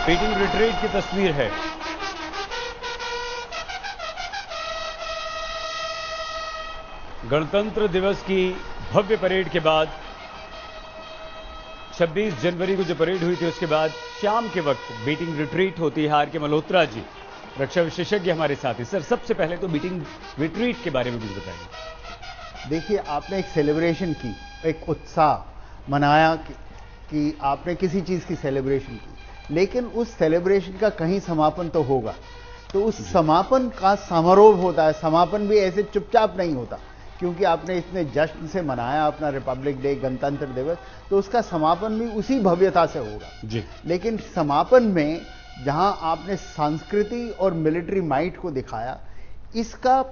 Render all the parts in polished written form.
Beating retreat की तस्वीर है। गणतंत्र दिवस की भव्य परेड के बाद 26 जनवरी को जो परेड हुई थी उसके बाद शाम के वक्त बीटिंग रिट्रीट होती है। आर के मल्होत्रा जी रक्षा विशेषज्ञ हमारे साथ हैं। सर, सबसे पहले तो बीटिंग रिट्रीट के बारे में कुछ बताइए। देखिए, आपने एक सेलिब्रेशन की, एक उत्साह मनाया कि आपने किसी चीज की सेलिब्रेशन की, लेकिन उस सेलिब्रेशन का कहीं समापन तो होगा। तो उस समापन का समारोह होता है। समापन भी ऐसे चुपचाप नहीं होता, क्योंकि आपने इतने जश्न से मनाया अपना रिपब्लिक डे, गणतंत्र दिवस, तो उसका समापन भी उसी भव्यता से होगा जी। लेकिन समापन में जहां आपने संस्कृति और मिलिट्री माइट को दिखाया, इसका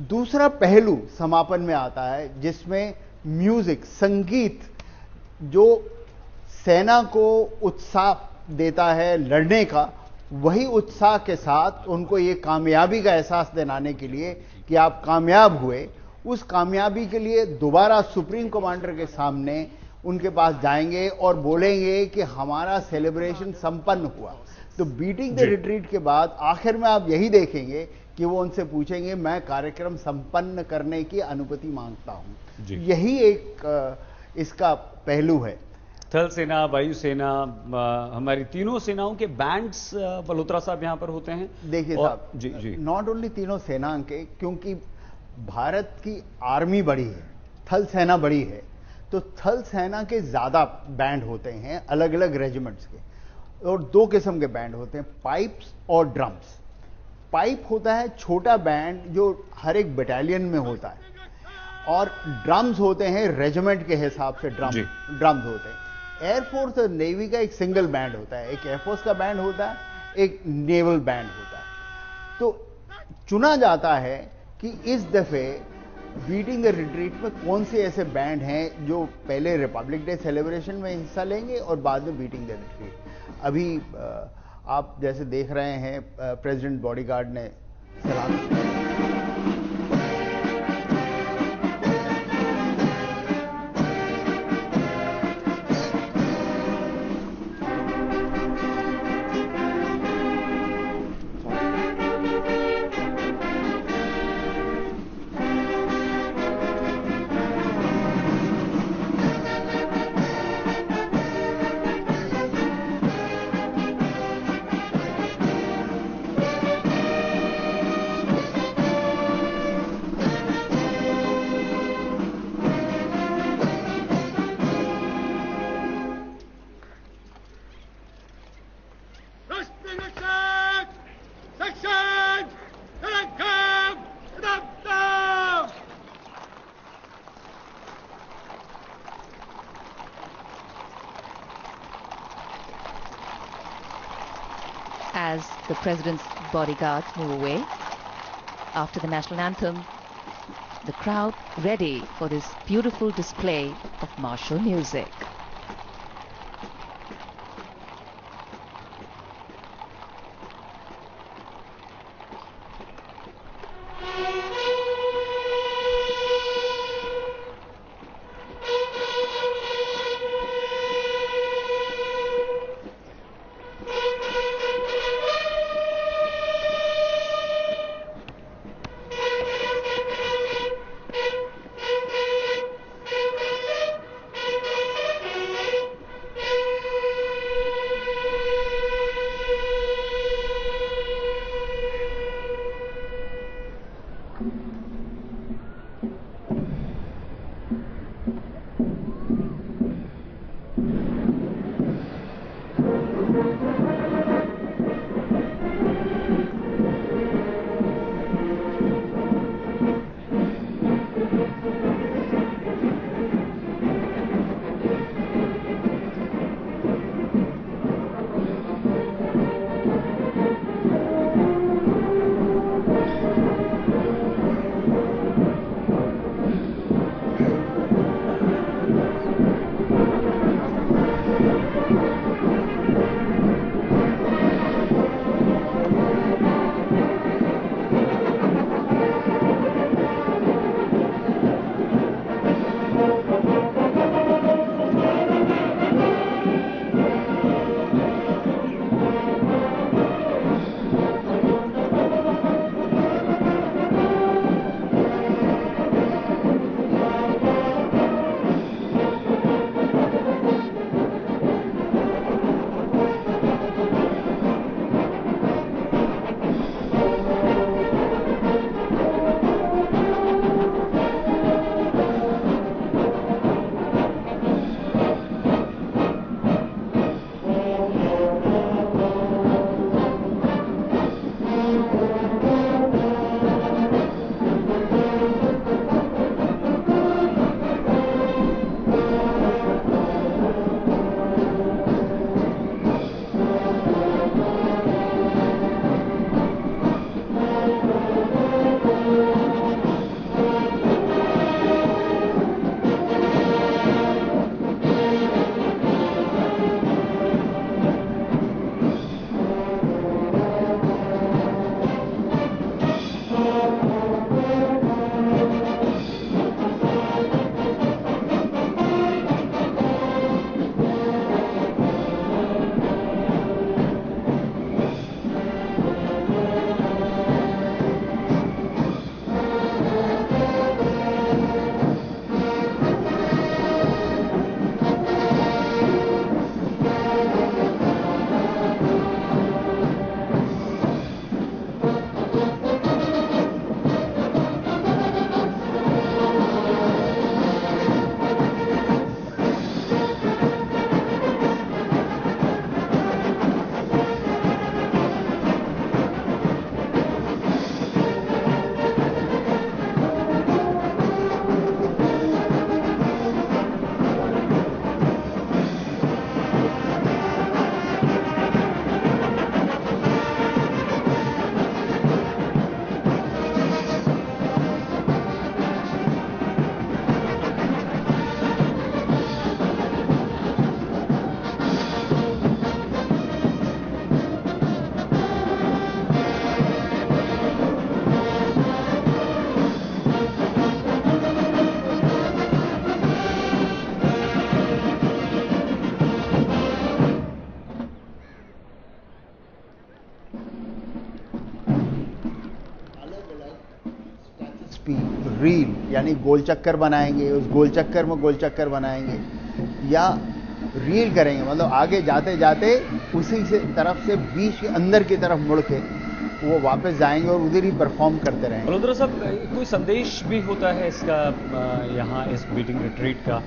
दूसरा पहलू समापन में आता है, जिसमें म्यूजिक, संगीत, जो सेना को उत्साह देता है लड़ने का, वही उत्साह के साथ उनको ये कामयाबी का एहसास दिलाने के लिए कि आप कामयाब हुए, उस कामयाबी के लिए दोबारा सुप्रीम कमांडर के सामने उनके पास जाएंगे और बोलेंगे कि हमारा सेलिब्रेशन संपन्न हुआ। तो बीटिंग द रिट्रीट के बाद आखिर में आप यही देखेंगे कि वो उनसे पूछेंगे, मैं कार्यक्रम संपन्न करने की अनुमति मांगता हूं। यही एक इसका पहलू है। थल सेना, वायुसेना, हमारी तीनों सेनाओं के बैंड्स मल्होत्रा साहब यहां पर होते हैं। देखिए साहब, जी जी, नॉट ओनली तीनों सेना के, क्योंकि भारत की आर्मी बड़ी है, थल सेना बड़ी है, तो थल सेना के ज्यादा बैंड होते हैं अलग अलग रेजिमेंट्स के, और दो किस्म के बैंड होते हैं, पाइप्स और ड्रम्स। पाइप होता है छोटा बैंड जो हर एक बटालियन में होता है, और ड्रम्स होते हैं रेजिमेंट के हिसाब से ड्रम्स होते हैं। एयरफोर्स और नेवी का एक सिंगल बैंड होता है, एक एयरफोर्स का बैंड होता है, एक नेवल बैंड होता है। तो चुना जाता है कि इस दफे बीटिंग द रिट्रीट में कौन से ऐसे बैंड हैं जो पहले रिपब्लिक डे सेलिब्रेशन में हिस्सा लेंगे और बाद में बीटिंग द रिट्रीट। अभी आप जैसे देख रहे हैं, प्रेसिडेंट बॉडीगार्ड ने सलामी। As the President's bodyguards move away, after the national anthem, the crowd ready for this beautiful display of martial music. Reel, यानी गोल चक्कर बनाएंगे, उस गोल चक्कर में गोल चक्कर बनाएंगे, या रील करेंगे, मतलब आगे जाते जाते उसी से तरफ से बीच के अंदर की तरफ मुड़ के वो वापस जाएंगे और उधर ही परफॉर्म करते रहेंगे। मल्होत्रा साहब, कोई संदेश भी होता है इसका यहाँ इस बीटिंग रिट्रीट का,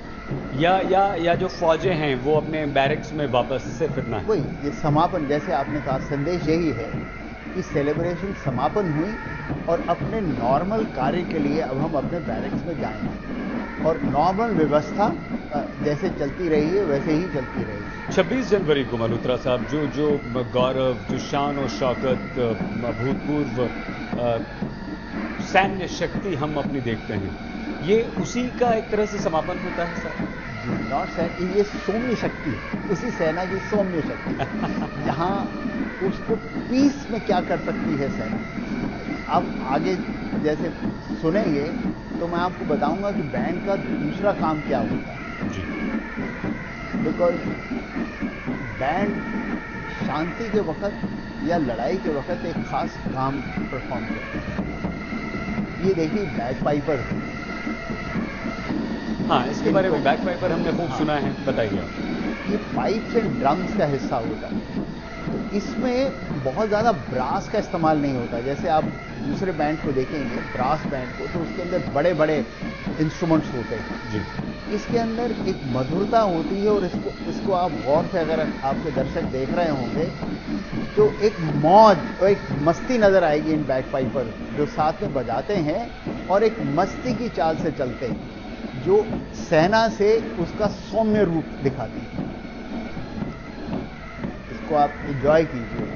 या जो फौजें हैं वो अपने बैरक्स में वापस सिर्फ इतना है? वही ये समापन, जैसे आपने कहा, संदेश यही है कि सेलिब्रेशन समापन हुई और अपने नॉर्मल कार्य के लिए अब हम अपने बैरक्स में जाएंगे और नॉर्मल व्यवस्था जैसे चलती रही है वैसे ही चलती रहेगी। 26 जनवरी को मल्होत्रा साहब जो गौरव, जो शान और शौकत, भूतपूर्व सैन्य शक्ति हम अपनी देखते हैं, ये उसी का एक तरह से समापन होता है सर? नॉट सैन्य, ये सौम्य शक्ति है, उसी सेना की सौम्य शक्ति जहां उसको पीस में क्या कर सकती है सेना। अब आगे जैसे सुनेंगे तो मैं आपको बताऊंगा कि बैंड का दूसरा काम क्या होता है जी। बिकॉज बैंड शांति के वक्त या लड़ाई के वक्त एक खास काम परफॉर्म करता है। ये देखिए बैक पाइपर। हाँ, इसके बारे में बैक पाइपर हमने खूब सुना है, बताइए आप। ये पाइप्स एंड ड्रम्स का हिस्सा होता है, तो इसमें बहुत ज़्यादा ब्रास का इस्तेमाल नहीं होता। जैसे आप दूसरे बैंड को देखेंगे, ब्रास बैंड को, तो उसके अंदर बड़े बड़े इंस्ट्रूमेंट्स होते हैं जी। इसके अंदर एक मधुरता होती है और इसको आप गौर से अगर आपके दर्शक देख रहे होंगे तो एक मौज और एक मस्ती नजर आएगी इन बैक पाइपर जो साथ में बजाते हैं और एक मस्ती की चाल से चलते हैं जो सेना से उसका सौम्य रूप दिखाती है। इसको आप एंजॉय कीजिए।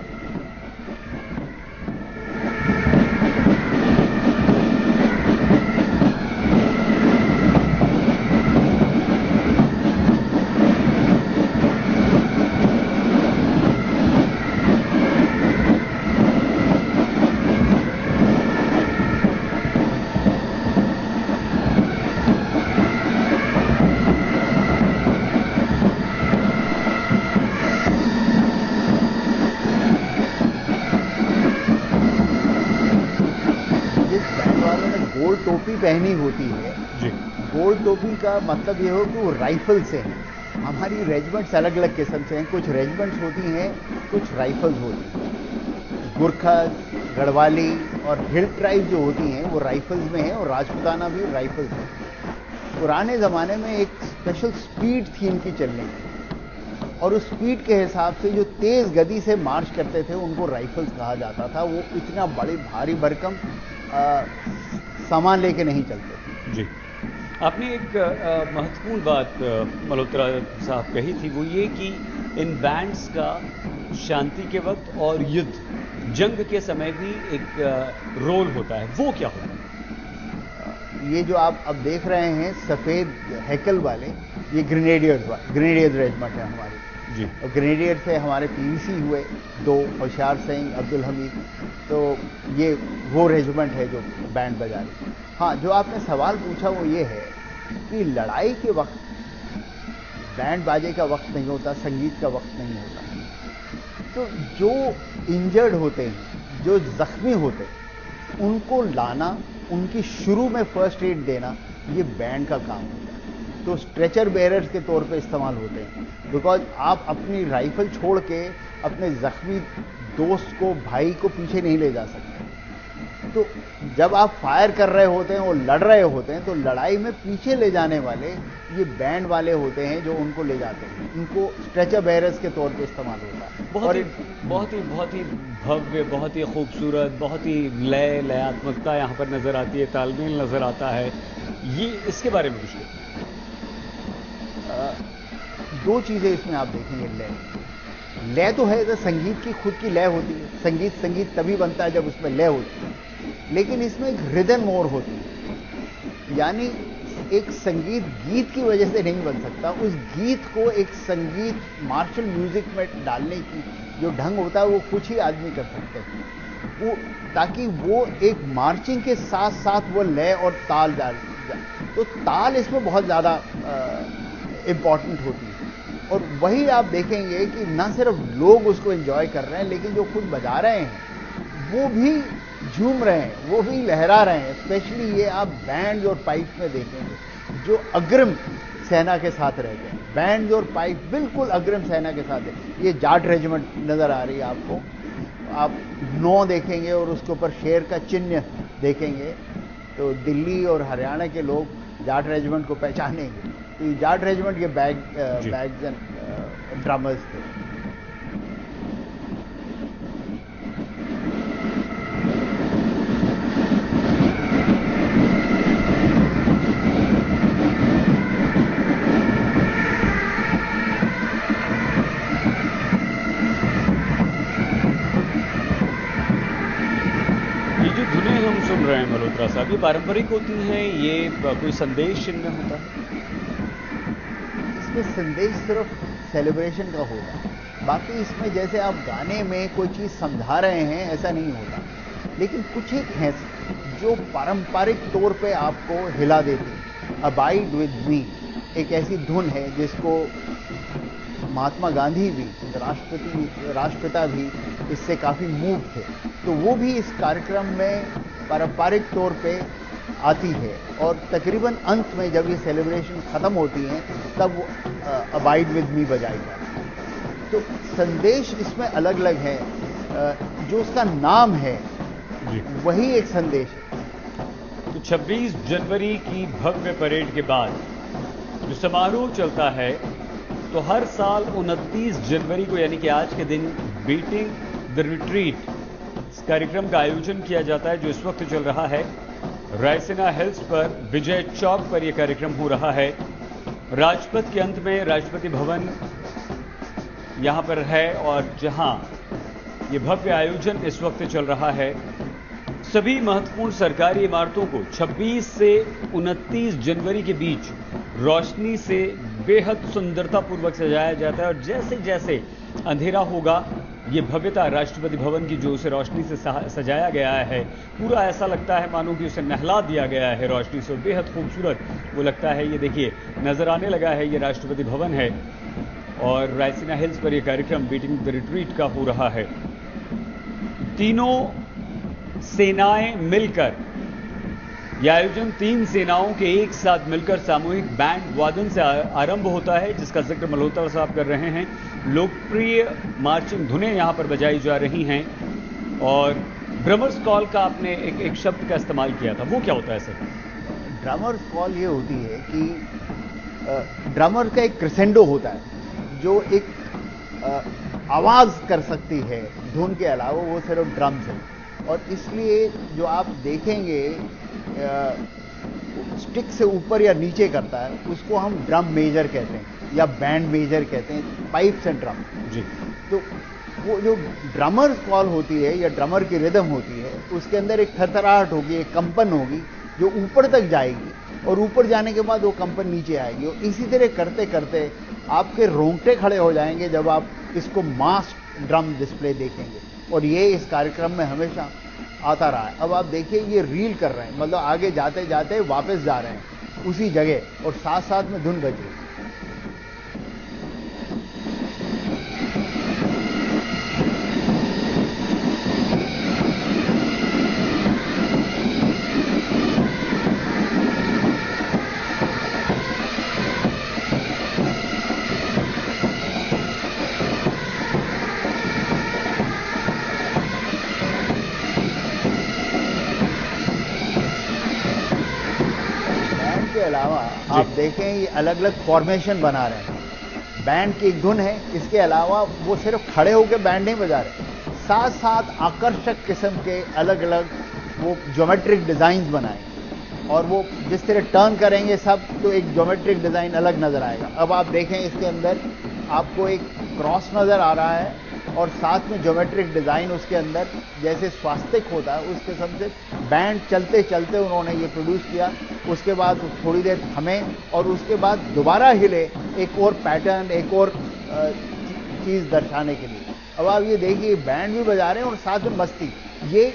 गोल्ड टोपी पहनी होती है जी। गोल्ड टोपी का मतलब ये हो कि वो राइफल से है। हमारी रेजिमेंट्स अलग अलग किस्म से हैं, कुछ रेजिमेंट्स होती हैं, कुछ राइफल्स होती हैं। गुरखा, गढ़वाली और हिल ट्राइब जो होती हैं वो राइफल्स में है और राजपूताना भी राइफल्स में। पुराने ज़माने में एक स्पेशल स्पीड थी इनकी चलने की और उस स्पीड के हिसाब से जो तेज़ गति से मार्च करते थे उनको राइफल्स कहा जाता था। वो इतना बड़ी भारी भरकम सामान लेके नहीं चलते। जी। आपने एक महत्वपूर्ण बात मल्होत्रा साहब कही थी, वो ये कि इन बैंड्स का शांति के वक्त और युद्ध, जंग के समय भी एक रोल होता है। वो क्या होता है? ये जो आप अब देख रहे हैं सफ़ेद हैकल वाले, ये ग्रेनेडियर्स रेजिमेंट है हमारी जी। और ग्रेनेडियर से हमारे पीवीसी हुए 2, होशियार सिंह, अब्दुल हमीद, तो ये वो रेजिमेंट है जो बैंड बजा रही। हाँ, जो आपने सवाल पूछा वो ये है कि लड़ाई के वक्त बैंड बाजे का वक्त नहीं होता, संगीत का वक्त नहीं होता। तो जो इंजर्ड होते हैं, जो जख्मी होते हैं, उनको लाना, उनकी शुरू में फर्स्ट एड देना, ये बैंड का काम होता है। तो स्ट्रेचर बेरर्स के तौर पे इस्तेमाल होते हैं। बिकॉज आप अपनी राइफल छोड़ के अपने जख्मी दोस्त को, भाई को पीछे नहीं ले जा सकते। तो जब आप फायर कर रहे होते हैं और लड़ रहे होते हैं तो लड़ाई में पीछे ले जाने वाले ये बैंड वाले होते हैं जो उनको ले जाते हैं। इनको स्ट्रेचर बेरर्स के तौर पे इस्तेमाल होता है। बहुत ही भव्य, बहुत ही खूबसूरत, बहुत ही लयात्मकता यहाँ पर नजर आती है, तालमेल नजर आता है। ये इसके बारे में कुछ दो चीजें इसमें आप देखेंगे। लय तो है, तो संगीत की खुद की लय होती है। संगीत तभी बनता है जब उसमें लय होती है, लेकिन इसमें एक रिदम और होती है। यानी एक संगीत गीत की वजह से नहीं बन सकता। उस गीत को एक संगीत मार्शल म्यूजिक में डालने की जो ढंग होता है वो कुछ ही आदमी कर सकते हैं, वो ताकि वो एक मार्चिंग के साथ साथ वो लय और ताल डाल जाए। तो ताल इसमें बहुत ज़्यादा इम्पॉर्टेंट होती है। और वही आप देखेंगे कि ना सिर्फ लोग उसको एंजॉय कर रहे हैं, लेकिन जो खुद बजा रहे हैं वो भी झूम रहे हैं, वो भी लहरा रहे हैं। स्पेशली ये आप बैंड और पाइप में देखेंगे जो अग्रिम सेना के साथ रहते हैं। बैंड और पाइप बिल्कुल अग्रिम सेना के साथ है। ये जाट रेजिमेंट नजर आ रही है आपको, आप 9 देखेंगे और उसके ऊपर शेर का चिन्ह देखेंगे तो दिल्ली और हरियाणा के लोग जाट रेजिमेंट को पहचानेंगे। तो ये जाट रेजिमेंट के बैग्स एंड ड्रमर्स थे। सुन रहे हैं मल्होत्रा साहब, ये पारंपरिक होती हैं, ये कोई संदेश इनमें होता है? इसमें संदेश सिर्फ सेलिब्रेशन का होगा, बाकी इसमें जैसे आप गाने में कोई चीज समझा रहे हैं ऐसा नहीं होता। लेकिन कुछ एक हैं जो पारंपरिक तौर पे आपको हिला देती। अबाइड विद मी एक ऐसी धुन है जिसको महात्मा गांधी भी, राष्ट्रपिता भी इससे काफी मूव थे। तो वो भी इस कार्यक्रम में पारंपरिक तौर पे आती है और तकरीबन अंत में जब ये सेलिब्रेशन खत्म होती है तब वो अबाइड विद मी बजाई जाती है। तो संदेश इसमें अलग अलग है, जो उसका नाम है वही एक संदेश है। तो 26 जनवरी की भव्य परेड के बाद जो समारोह चलता है तो हर साल 29 जनवरी को यानी कि आज के दिन बीटिंग द रिट्रीट इस कार्यक्रम का आयोजन किया जाता है, जो इस वक्त चल रहा है रायसीना हिल्स पर विजय चौक पर यह कार्यक्रम हो रहा है। राजपथ के अंत में राष्ट्रपति भवन यहां पर है और जहां यह भव्य आयोजन इस वक्त चल रहा है। सभी महत्वपूर्ण सरकारी इमारतों को 26 से 29 जनवरी के बीच रोशनी से बेहद सुंदरतापूर्वक सजाया जाता है और जैसे जैसे अंधेरा होगा ये भव्यता राष्ट्रपति भवन की जो उसे रोशनी से सजाया गया है, पूरा ऐसा लगता है मानो कि उसे नहला दिया गया है रोशनी से, बेहद खूबसूरत वो लगता है। ये देखिए नजर आने लगा है, ये राष्ट्रपति भवन है और रायसीना हिल्स पर यह कार्यक्रम बीटिंग द रिट्रीट का हो रहा है। तीनों सेनाएं मिलकर यह आयोजन 3 सेनाओं के एक साथ मिलकर सामूहिक बैंड वादन से आरंभ होता है, जिसका जिक्र मल्होत्रा साहब कर रहे हैं। लोकप्रिय मार्चिंग धुनें यहां पर बजाई जा रही हैं और ड्रमर्स कॉल का आपने एक शब्द का इस्तेमाल किया था, वो क्या होता है सर? ड्रमर्स कॉल ये होती है कि ड्रमर का एक क्रेसेंडो होता है जो एक आवाज कर सकती है धुन के अलावा, वो सिर्फ ड्रम्स है। और इसलिए जो आप देखेंगे स्टिक से ऊपर या नीचे करता है उसको हम ड्रम मेजर कहते हैं या बैंड मेजर कहते हैं, पाइप्स एंड ड्रम जी। तो वो जो ड्रमर कॉल होती है या ड्रमर की रिदम होती है उसके अंदर एक थरथराहट होगी, एक कंपन होगी जो ऊपर तक जाएगी और ऊपर जाने के बाद वो कंपन नीचे आएगी और इसी तरह करते करते आपके रोंगटे खड़े हो जाएंगे जब आप इसको मास ड्रम डिस्प्ले देखेंगे। और ये इस कार्यक्रम में हमेशा आता रहा है। अब आप देखिए ये रील कर रहे हैं, मतलब आगे जाते जाते वापस जा रहे हैं उसी जगह और साथ साथ में धुन बज रही है। अलावा आप देखें ये अलग अलग फॉर्मेशन बना रहे हैं। बैंड की एक धुन है, इसके अलावा वो सिर्फ खड़े होकर बैंड नहीं बजा रहे, साथ साथ आकर्षक किस्म के अलग अलग वो ज्योमेट्रिक डिजाइन बनाए और वो जिस तरह टर्न करेंगे सब तो एक ज्योमेट्रिक डिजाइन अलग नजर आएगा। अब आप देखें इसके अंदर आपको एक क्रॉस नजर आ रहा है और साथ में ज्योमेट्रिक डिजाइन उसके अंदर जैसे स्वास्तिक होता है उस किस्म से बैंड चलते चलते उन्होंने ये प्रोड्यूस किया। उसके बाद थोड़ी देर थमे और उसके बाद दोबारा हिले एक और पैटर्न, एक और चीज दर्शाने के लिए। अब आप ये देखिए बैंड भी बजा रहे हैं और साथ में मस्ती। ये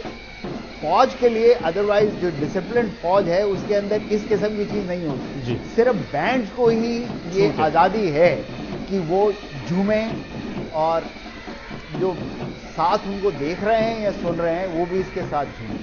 फौज के लिए, अदरवाइज जो डिसिप्लिन फौज है उसके अंदर इस किस्म की चीज नहीं होती। सिर्फ बैंड को ही ये आजादी है कि वो झूमें और जो साथ उनको देख रहे हैं या सुन रहे हैं वो भी इसके साथ झूमें।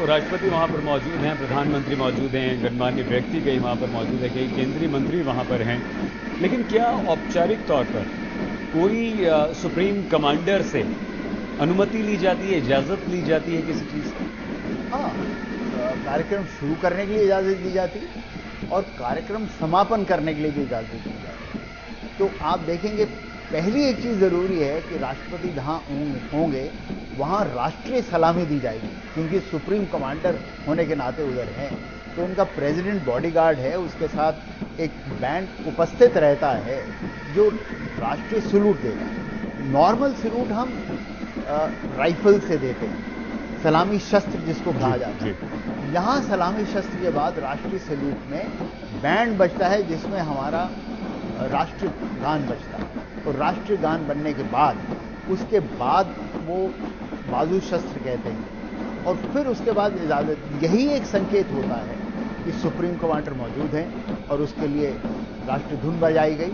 राष्ट्रपति वहाँ पर मौजूद हैं, प्रधानमंत्री मौजूद हैं, गणमान्य व्यक्ति कई वहाँ पर मौजूद है, कई केंद्रीय मंत्री वहाँ पर हैं, लेकिन क्या औपचारिक तौर पर कोई सुप्रीम कमांडर से अनुमति ली जाती है, इजाज़त ली जाती है किसी चीज़ की? हाँ, कार्यक्रम शुरू करने के लिए इजाज़त दी जाती है और कार्यक्रम समापन करने के लिए भी इजाज़त दी जाती है। तो आप देखेंगे पहली एक चीज़ ज़रूरी है कि राष्ट्रपति जहाँ होंगे वहाँ राष्ट्रीय सलामी दी जाएगी, क्योंकि सुप्रीम कमांडर होने के नाते उधर हैं। तो उनका प्रेसिडेंट बॉडीगार्ड है, उसके साथ एक बैंड उपस्थित रहता है जो राष्ट्रीय सैल्यूट देगा। नॉर्मल सैल्यूट हम राइफल से देते हैं, सलामी शस्त्र जिसको कहा जाता है। यहाँ सलामी शस्त्र के बाद राष्ट्रीय सैल्यूट में बैंड बजता है जिसमें हमारा राष्ट्रीय गान बजता है, और राष्ट्रीय गान बनने के बाद उसके बाद वो बाजू शस्त्र कहते हैं, और फिर उसके बाद इजाज़त। यही एक संकेत होता है कि सुप्रीम कमांडर मौजूद हैं और उसके लिए राष्ट्रीय धुन बजाई गई,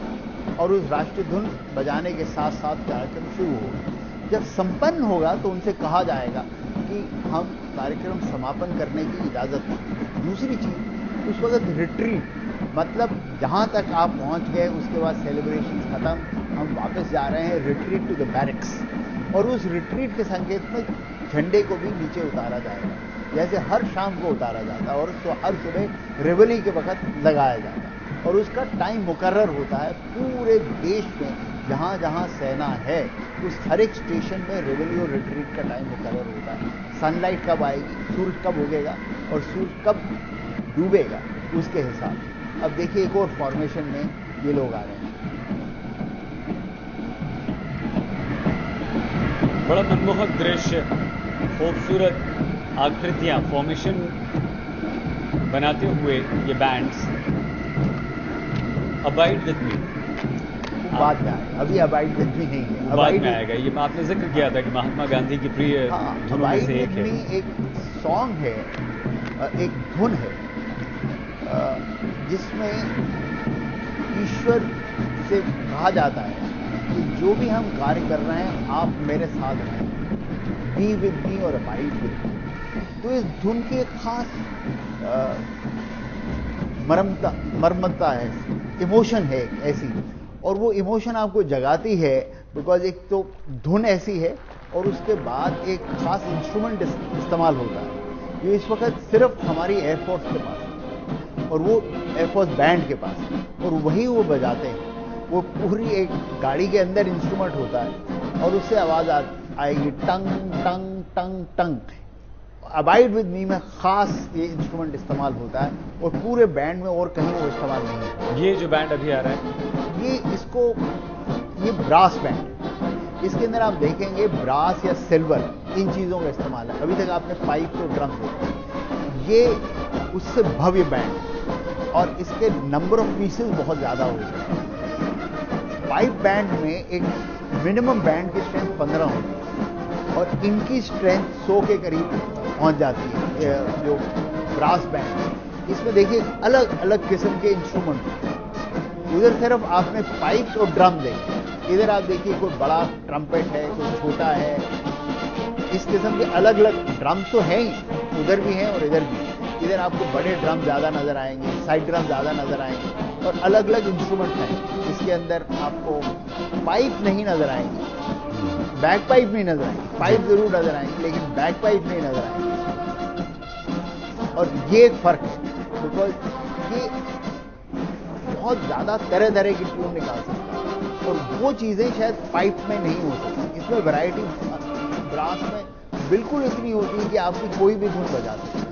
और उस राष्ट्रीय धुन बजाने के साथ साथ कार्यक्रम शुरू होगा। जब संपन्न होगा तो उनसे कहा जाएगा कि हम कार्यक्रम समापन करने की इजाज़त दें। दूसरी चीज़, उस वक्त रिट्रीट, मतलब जहाँ तक आप पहुँच गए उसके बाद सेलिब्रेशन खत्म, हम वापस जा रहे हैं रिट्रीट टू द बैरिक्स, और उस रिट्रीट के संकेत में झंडे को भी नीचे उतारा जाएगा, जैसे हर शाम को उतारा जाता है और हर सुबह रेवली के वक्त लगाया जाता है, और उसका टाइम मुकर्रर होता है। पूरे देश में जहाँ जहाँ सेना है उस हर एक स्टेशन में रेवली और रिट्रीट का टाइम मुकर्रर होता है। सनलाइट कब आएगी, सूरज कब उगेगा और सूरज कब डूबेगा, उसके हिसाब से। अब देखिए एक और फॉर्मेशन में ये लोग आ रहे हैं। बड़ा मनमोहक दृश्य, खूबसूरत आकृतियां, फॉर्मेशन बनाते हुए ये बैंड्स। अबाइड विद मी बाद में आएगा, अभी अबाइड विद मी नहीं है, बाद में आएगा। ये आपने जिक्र किया था कि महात्मा गांधी की प्रिय धुनों में से एक है। एक सॉन्ग है, एक धुन है जिसमें ईश्वर से कहा जाता है कि जो भी हम कार्य कर रहे हैं आप मेरे साथ रहें, बी विद मी और अबाइड विद मी। तो इस धुन की एक खास मर्मता है, इमोशन है ऐसी, और वो इमोशन आपको जगाती है बिकॉज एक तो धुन ऐसी है और उसके बाद एक खास इंस्ट्रूमेंट इस्तेमाल होता है जो इस वक्त सिर्फ हमारी एयरफोर्स के पास है और वो एयरफोर्स बैंड के पास है, और वही वो बजाते हैं। वो पूरी एक गाड़ी के अंदर इंस्ट्रूमेंट होता है और उससे आवाज आएगी टंग टंग टंग टंग। अबाइड विद मी में खास ये इंस्ट्रूमेंट इस्तेमाल होता है और पूरे बैंड में और कहीं वो इस्तेमाल नहीं है। ये जो बैंड अभी आ रहा है ये ब्रास बैंड है। इसके अंदर आप देखेंगे ब्रास या सिल्वर इन चीजों का इस्तेमाल है। अभी तक आपने पाइप और ड्रम देखे, ये उससे भव्य बैंड है और इसके नंबर ऑफ पीसेस बहुत ज्यादा होते हैं। पाइप बैंड में एक मिनिमम बैंड की स्ट्रेंथ 15 होती है और इनकी स्ट्रेंथ 100 के करीब पहुंच जाती है। जो ब्रास बैंड है इसमें देखिए अलग अलग किस्म के इंस्ट्रूमेंट, उधर सिर्फ आपने पाइप्स और ड्रम देखे, इधर आप देखिए कोई बड़ा ट्रम्पेट है, कोई छोटा है, इस किस्म के अलग अलग ड्रम तो हैं ही, उधर भी हैं और इधर भी। इधर आपको बड़े ड्रम ज्यादा नजर आएंगे, साइड ड्रम ज्यादा नजर आएंगे और अलग अलग इंस्ट्रूमेंट हैं। इसके अंदर आपको पाइप नहीं नजर आएंगे, बैक पाइप नहीं नजर आएंगे, पाइप जरूर नजर आएंगे लेकिन बैक पाइप नहीं नजर आएंगे। और ये एक फर्क है बिकॉज ये बहुत ज्यादा तरह तरह की ट्यून निकाल सकता है और वो चीजें शायद पाइप में नहीं हो सकती। इसमें वैरायटी ब्रास में बिल्कुल इतनी होती है कि आपकी कोई भी धुन बजा सकते हैं।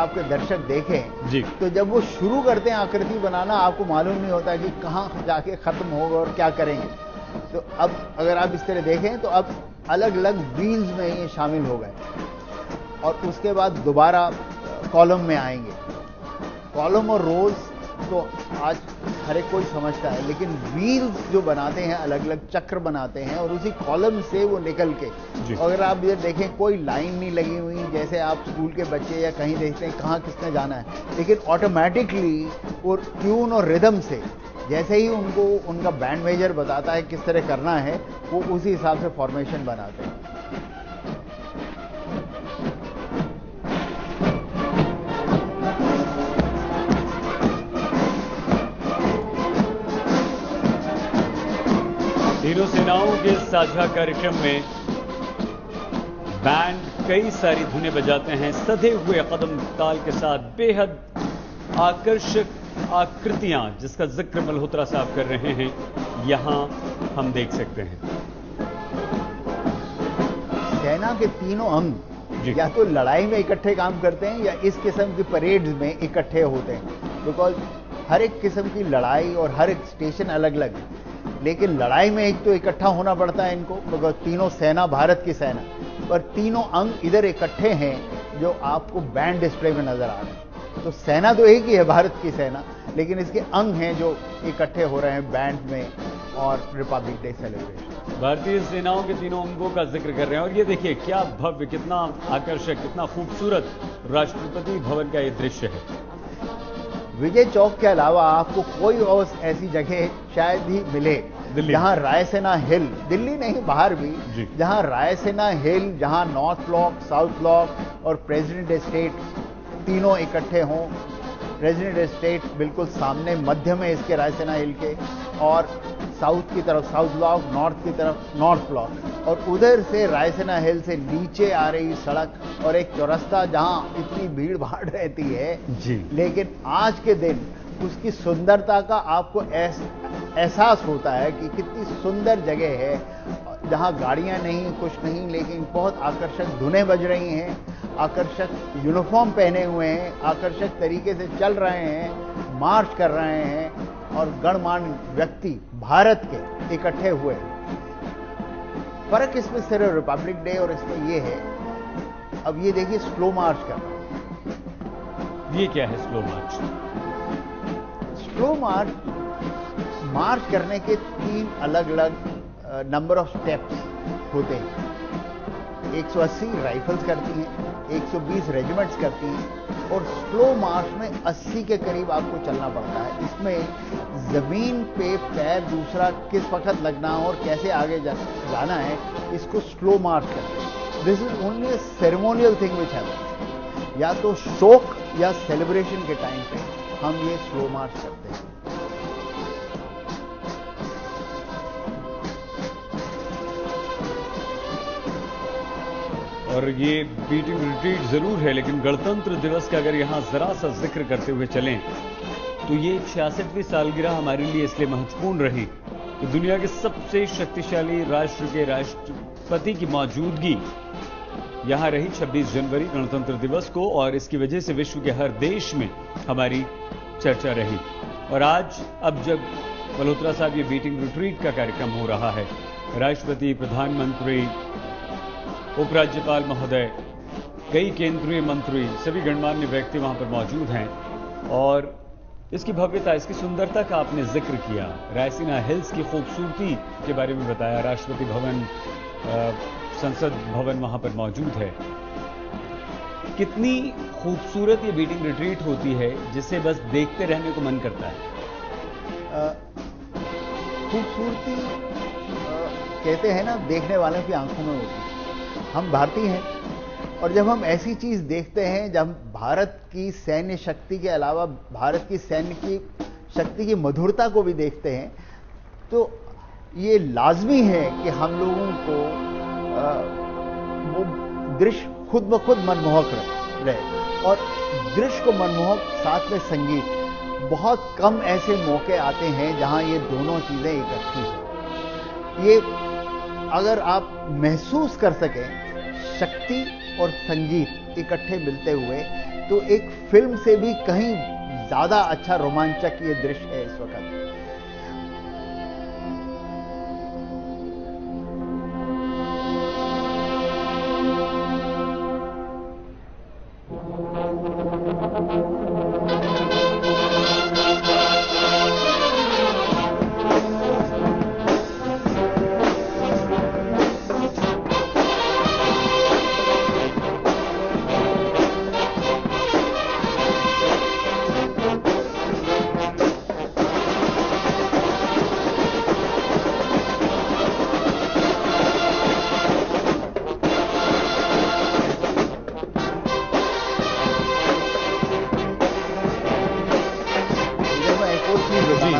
आपके दर्शक देखें जी। तो जब वो शुरू करते हैं आकृति बनाना, आपको मालूम नहीं होता कि कहाँ जाके खत्म होगा और क्या करेंगे। तो अब अगर आप इस तरह देखें तो अब अलग अलग व्हील्स में ये शामिल हो गए और उसके बाद दोबारा कॉलम में आएंगे। कॉलम और रोज तो आज हर एक कोई समझता है, लेकिन व्हील्स जो बनाते हैं, अलग अलग चक्र बनाते हैं और उसी कॉलम से वो निकल के, अगर आप इधर देखें कोई लाइन नहीं लगी हुई, जैसे आप स्कूल के बच्चे या कहीं देखते हैं कहाँ किसने जाना है, लेकिन ऑटोमेटिकली वो ट्यून और रिदम से जैसे ही उनको उनका बैंड मेजर बताता है किस तरह करना है, वो उसी हिसाब से फॉर्मेशन बनाते हैं। तीनों सेनाओं के साझा कार्यक्रम में बैंड कई सारी धुनें बजाते हैं, सधे हुए कदम ताल के साथ बेहद आकर्षक आकृतियां, जिसका जिक्र मल्होत्रा साहब कर रहे हैं, यहां हम देख सकते हैं। सेना के तीनों अंग या तो लड़ाई में इकट्ठे काम करते हैं या इस किस्म की परेड्स में इकट्ठे होते हैं, बिकॉज हर एक किस्म की लड़ाई और हर एक स्टेशन अलग अलग है, लेकिन लड़ाई में एक तो इकट्ठा होना पड़ता है इनको, बिकॉज तीनों सेना भारत की सेना, पर तीनों अंग इधर इकट्ठे हैं जो आपको बैंड डिस्प्ले में नजर आ रहे हैं। तो सेना तो एक ही है, भारत की सेना, लेकिन इसके अंग हैं जो इकट्ठे हो रहे हैं बैंड में और रिपब्लिक डे सेलिब्रेशन। भारतीय सेनाओं के तीनों अंगों का जिक्र कर रहे हैं और ये देखिए क्या भव्य, कितना आकर्षक, कितना खूबसूरत राष्ट्रपति भवन का ये दृश्य है। विजय चौक के अलावा आपको कोई और ऐसी जगह शायद ही मिले जहां रायसेना हिल, दिल्ली नहीं बाहर भी, जहां रायसेना हिल, जहां नॉर्थ ब्लॉक, साउथ ब्लॉक और प्रेसिडेंट एस्टेट तीनों इकट्ठे हों। प्रेसिडेंट एस्टेट बिल्कुल सामने मध्य में इसके रायसेना हिल के, और साउथ की तरफ साउथ ब्लॉक, नॉर्थ की तरफ नॉर्थ ब्लॉक, और उधर से रायसेना हिल से नीचे आ रही सड़क और एक चौरस्ता जहां इतनी भीड़ भाड़ रहती है जी। लेकिन आज के दिन उसकी सुंदरता का आपको एहसास होता है कि कितनी सुंदर जगह है, जहां गाड़ियां नहीं, कुछ नहीं, लेकिन बहुत आकर्षक धुनें बज रही हैं, आकर्षक यूनिफॉर्म पहने हुए हैं, आकर्षक तरीके से चल रहे हैं, मार्च कर रहे हैं और गणमान्य व्यक्ति भारत के इकट्ठे हुए हैं। फर्क इसमें सिर्फ रिपब्लिक डे और इसमें ये है, अब ये देखिए स्लो मार्च कर रहा है। ये क्या है स्लो मार्च? स्लो मार्च करने के 3 अलग अलग नंबर ऑफ स्टेप्स होते हैं। 180 राइफल्स करती हैं, 120 रेजिमेंट्स करती हैं, और स्लो मार्च में 80 के करीब आपको चलना पड़ता है। इसमें जमीन पे पैर दूसरा किस वक्त लगना और कैसे आगे जाना है, इसको स्लो मार्च करते हैं। This is only a ceremonial thing which happens. या तो शोक या सेलिब्रेशन के टाइम पे हम ये स्लो मार्च करते हैं। और ये बीटिंग रिट्रीट जरूर है, लेकिन गणतंत्र दिवस का अगर यहां जरा सा जिक्र करते हुए चलें तो ये 66वीं सालगिरह हमारे लिए इसलिए महत्वपूर्ण रही कि दुनिया के सबसे शक्तिशाली राष्ट्र के राष्ट्रपति की मौजूदगी यहां रही 26 जनवरी गणतंत्र दिवस को, और इसकी वजह से विश्व के हर देश में हमारी चर्चा रही। और आज अब जब मल्होत्रा साहब ये बीटिंग रिट्रीट का कार्यक्रम हो रहा है, राष्ट्रपति, प्रधानमंत्री, उपराज्यपाल महोदय, कई केंद्रीय मंत्री, सभी गणमान्य व्यक्ति वहां पर मौजूद हैं, और इसकी भव्यता, इसकी सुंदरता का आपने जिक्र किया, रायसीना हिल्स की खूबसूरती के बारे में बताया, राष्ट्रपति भवन, संसद भवन वहां पर मौजूद है। कितनी खूबसूरत ये बीटिंग रिट्रीट होती है जिसे बस देखते रहने को मन करता है। खूबसूरती कहते हैं ना, देखने वालों की आंखों में होती है। हम भारतीय हैं और जब हम ऐसी चीज देखते हैं, जब भारत की सैन्य शक्ति के अलावा भारत की सैन्य की शक्ति की मधुरता को भी देखते हैं, तो ये लाजमी है कि हम लोगों को वो दृश्य खुद ब खुद मनमोहक रहे। और दृश्य को मनमोहक, साथ में संगीत, बहुत कम ऐसे मौके आते हैं जहां ये दोनों चीजें इकट्ठी हैं। ये अगर आप महसूस कर सकें शक्ति और संगीत इकट्ठे मिलते हुए, तो एक फिल्म से भी कहीं ज्यादा अच्छा रोमांचक ये दृश्य है इस वक्त।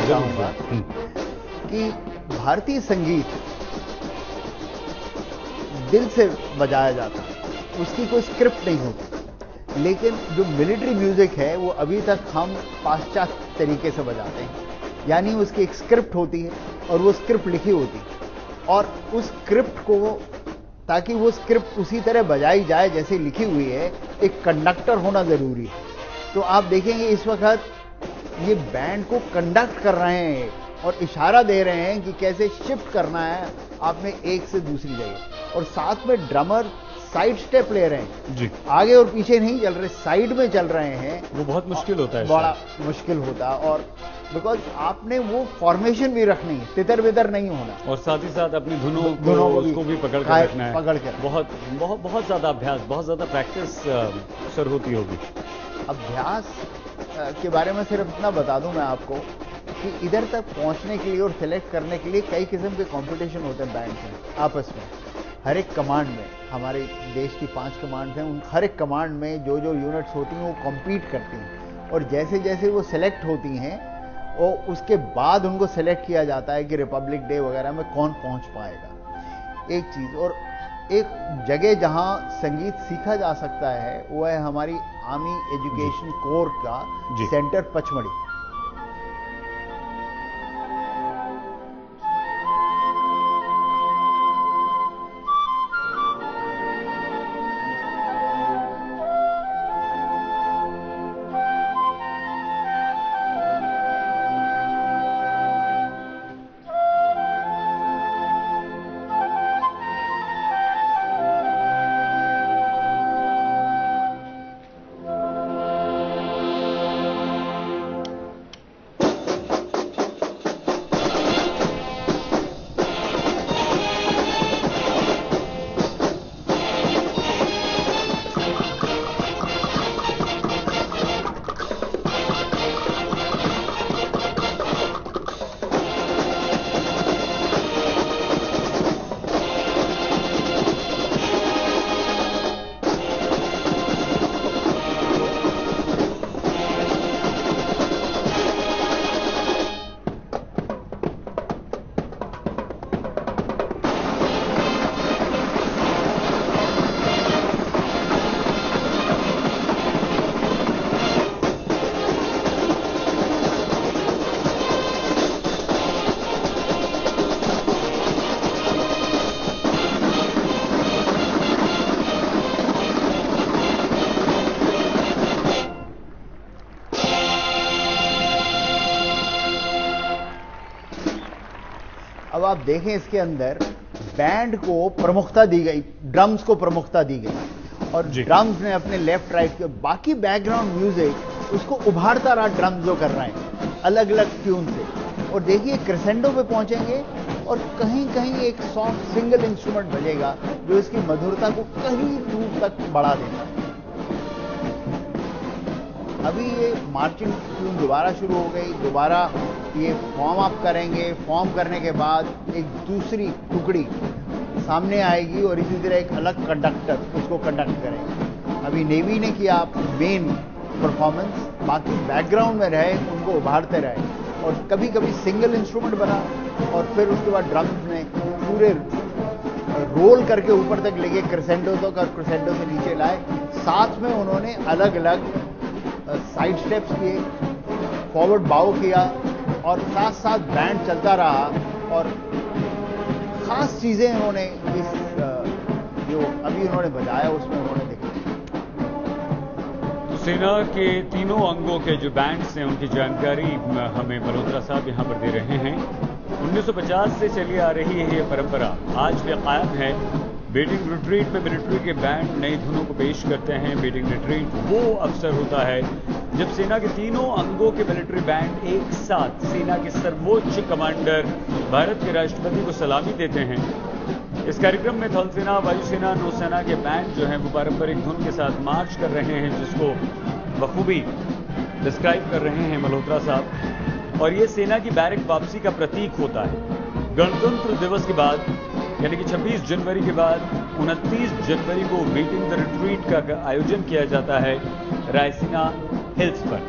चाहूंगा कि भारतीय संगीत दिल से बजाया जाता है, उसकी कोई स्क्रिप्ट नहीं होती, लेकिन जो मिलिट्री म्यूजिक है वो अभी तक हम पाश्चात्य तरीके से बजाते हैं, यानी उसकी एक स्क्रिप्ट होती है और वो स्क्रिप्ट लिखी होती है और उस स्क्रिप्ट को, ताकि वो स्क्रिप्ट उसी तरह बजाई जाए जैसे लिखी हुई है, एक कंडक्टर होना जरूरी है। तो आप देखेंगे इस वक्त ये बैंड को कंडक्ट कर रहे हैं और इशारा दे रहे हैं कि कैसे शिफ्ट करना है आपने एक से दूसरी जगह, और साथ में ड्रमर साइड स्टेप ले रहे हैं जी, आगे और पीछे नहीं चल रहे, साइड में चल रहे हैं। वो बहुत मुश्किल होता है, बड़ा मुश्किल होता है, और बिकॉज आपने वो फॉर्मेशन भी रखनी है, तितर बितर नहीं होना, और साथ ही साथ अपनी धुनों को उसको भी पकड़ कर रखना है, पकड़ कर बहुत बहुत बहुत ज्यादा अभ्यास, बहुत ज्यादा प्रैक्टिस सर होती होगी। अभ्यास के बारे में सिर्फ इतना बता दूं मैं आपको कि इधर तक पहुंचने के लिए और सिलेक्ट करने के लिए कई किस्म के कंपटीशन होते हैं बैंड में आपस में। हर एक कमांड में, हमारे देश की 5 कमांड हैं, उन हर एक कमांड में जो जो यूनिट्स होती हैं वो कॉम्पीट करती हैं, और जैसे जैसे वो सिलेक्ट होती हैं और उसके बाद उनको सिलेक्ट किया जाता है कि रिपब्लिक डे वगैरह में कौन पहुंच पाएगा। एक चीज, और एक जगह जहां संगीत सीखा जा सकता है वो है हमारी आर्मी एजुकेशन कोर का सेंटर पचमढ़ी। अब आप देखें इसके अंदर बैंड को प्रमुखता दी गई, ड्रम्स को प्रमुखता दी गई, और ड्रम्स ने अपने लेफ्ट राइट के, बाकी बैकग्राउंड म्यूजिक उसको उभारता रहा, ड्रम्स जो कर रहे हैं अलग अलग ट्यून से। और देखिए क्रेसेंडो पे पहुंचेंगे और कहीं कहीं एक सॉफ्ट सिंगल इंस्ट्रूमेंट बजेगा जो इसकी मधुरता को कहीं दूर तक बढ़ा देता है। अभी ये मार्चिंग ट्यून दोबारा शुरू हो गई, दोबारा ये फॉर्म अप करेंगे, फॉर्म करने के बाद एक दूसरी टुकड़ी सामने आएगी और इसी तरह एक अलग कंडक्टर उसको कंडक्ट करेंगे। अभी नेवी ने किया मेन परफॉर्मेंस, बाकी बैकग्राउंड में रहे, उनको उभारते रहे, और कभी कभी सिंगल इंस्ट्रूमेंट बना और फिर उसके बाद ड्रम्स ने पूरे रोल करके ऊपर तक लेके क्रेसेंडो तक और क्रेसेंडो से नीचे लाए। साथ में उन्होंने अलग अलग साइड स्टेप्स किए, फॉरवर्ड बाउ किया, और साथ साथ बैंड चलता रहा, और खास चीजें उन्होंने इस जो अभी उन्होंने बजाया उसमें उन्होंने देखा। तो सेना के तीनों अंगों के जो बैंड्स हैं उनकी जानकारी हमें मल्होत्रा साहब यहां पर दे रहे हैं। 1950 से चली आ रही है ये परंपरा, आज भी कायम है। बीटिंग रिट्रीट में मिलिट्री के बैंड नई धुनों को पेश करते हैं। बीटिंग रिट्रीट वो अवसर होता है जब सेना के तीनों अंगों के मिलिट्री बैंड एक साथ सेना के सर्वोच्च कमांडर भारत के राष्ट्रपति को सलामी देते हैं। इस कार्यक्रम में थल सेना, वायुसेना, नौसेना के बैंड जो हैं वो पारंपरिक धुन के साथ मार्च कर रहे हैं, जिसको बखूबी डिस्क्राइब कर रहे हैं मल्होत्रा साहब। और ये सेना की बैरक वापसी का प्रतीक होता है। गणतंत्र दिवस के बाद यानी कि 26 जनवरी के बाद 29 जनवरी को बीटिंग द रिट्रीट का आयोजन किया जाता है रायसीना हिल्स पर।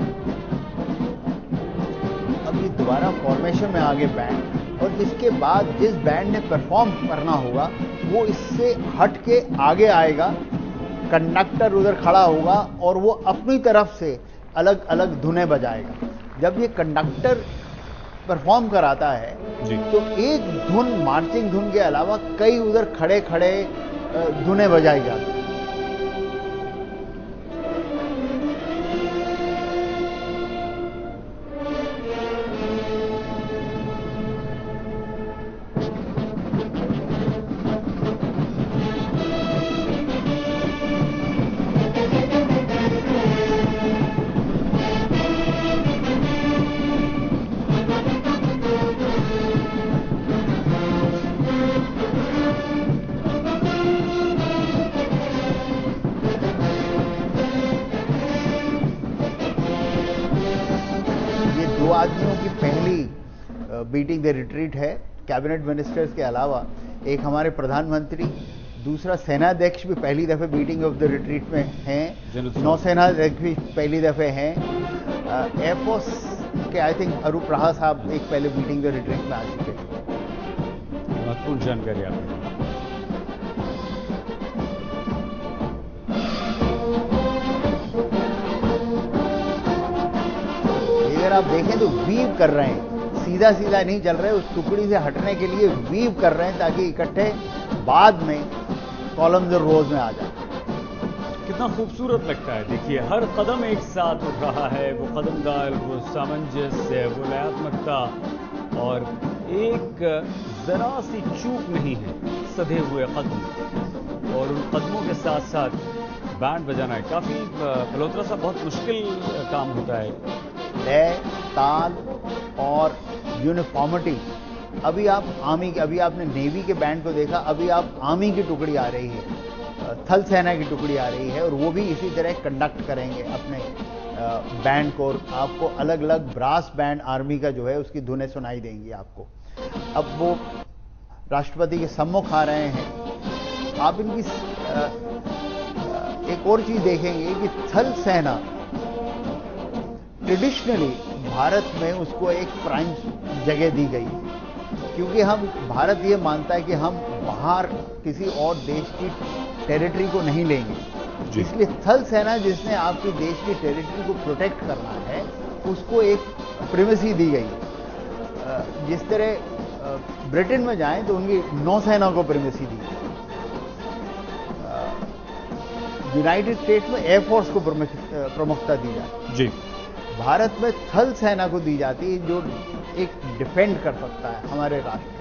अब ये दोबारा फॉर्मेशन में आगे बैंड, और इसके बाद जिस बैंड ने परफॉर्म करना होगा वो इससे हट के आगे आएगा। कंडक्टर उधर खड़ा होगा और वो अपनी तरफ से अलग अलग धुनें बजाएगा। जब ये कंडक्टर परफॉर्म कराता है जी। तो एक धुन, मार्चिंग धुन के अलावा कई उधर खड़े खड़े धुनें बजाई जाती हैं। दो आदमियों की पहली बीटिंग द रिट्रीट है। कैबिनेट मिनिस्टर्स के अलावा एक हमारे प्रधानमंत्री, दूसरा सेनाध्यक्ष भी पहली दफे बीटिंग ऑफ द रिट्रीट में हैं। नौसेना अध्यक्ष भी पहली दफे हैं। एयरफोर्स के आई थिंक अरूप रहा साहब एक पहले बीटिंग द रिट्रीट में आ चुके हैं। महत्वपूर्ण जानकारी आपने। अगर आप देखें तो वीव कर रहे हैं, सीधा सीधा नहीं चल रहे, उस टुकड़ी से हटने के लिए वीव कर रहे हैं ताकि इकट्ठे बाद में कॉलम्स और रोज में आ जाए। कितना खूबसूरत लगता है। देखिए हर कदम एक साथ उठ रहा है, वो कदमदार, वो सामंजस्य, वो लयात्मकता, और एक जरा सी चूक नहीं है, सधे हुए कदम, और उन कदमों के साथ साथ बैंड बजाना है। काफी मल्होत्रा साहब बहुत मुश्किल काम होता है। लय, ताल और यूनिफॉर्मिटी। अभी आप आर्मी के, अभी आपने नेवी के बैंड को देखा, अभी आप आर्मी की टुकड़ी आ रही है, थल सेना की टुकड़ी आ रही है, और वो भी इसी तरह कंडक्ट करेंगे अपने बैंड को। और आपको अलग अलग ब्रास बैंड आर्मी का जो है उसकी धुनें सुनाई देंगी आपको। अब वो राष्ट्रपति के सम्मुख आ रहे हैं। आप इनकी एक और चीज देखेंगे कि थल सेना ट्रेडिशनली भारत में उसको एक प्राइम जगह दी गई, क्योंकि हम भारत ये मानता है कि हम बाहर किसी और देश की टेरिटरी को नहीं लेंगे। इसलिए थल सेना, जिसने आपकी देश की टेरिटरी को प्रोटेक्ट करना है, उसको एक प्रिमेसी दी गई। जिस तरह ब्रिटेन में जाएं तो उनकी नौसेना को प्रिमेसी दी गई। यूनाइटेड स्टेट्स में एयरफोर्स को प्रमुखता दी जाती है। जी। भारत में थल सेना को दी जाती है, जो एक डिफेंड कर सकता है हमारे राष्ट्र।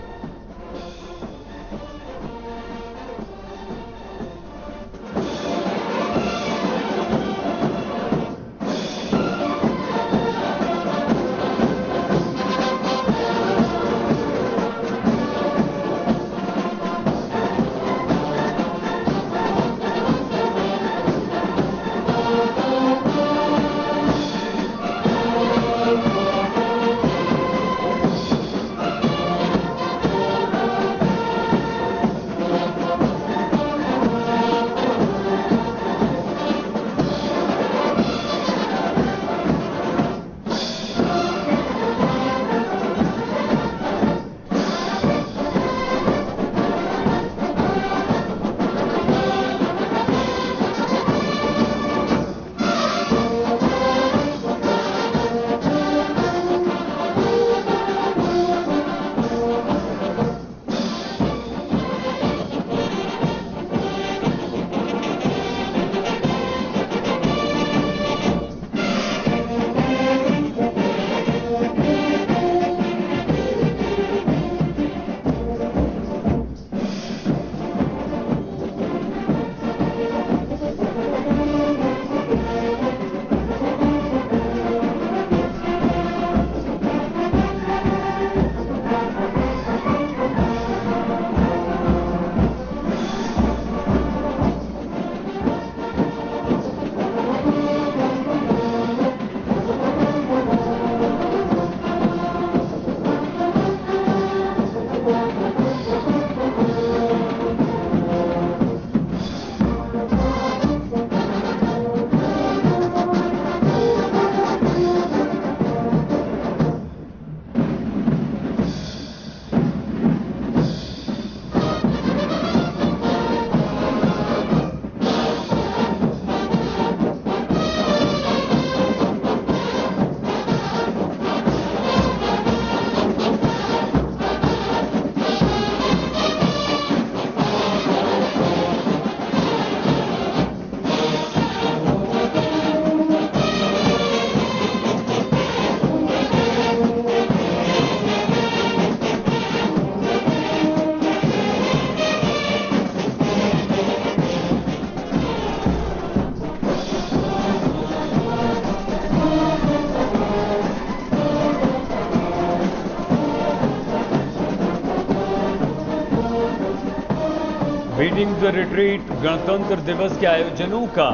बीटिंग द रिट्रीट गणतंत्र दिवस के आयोजनों का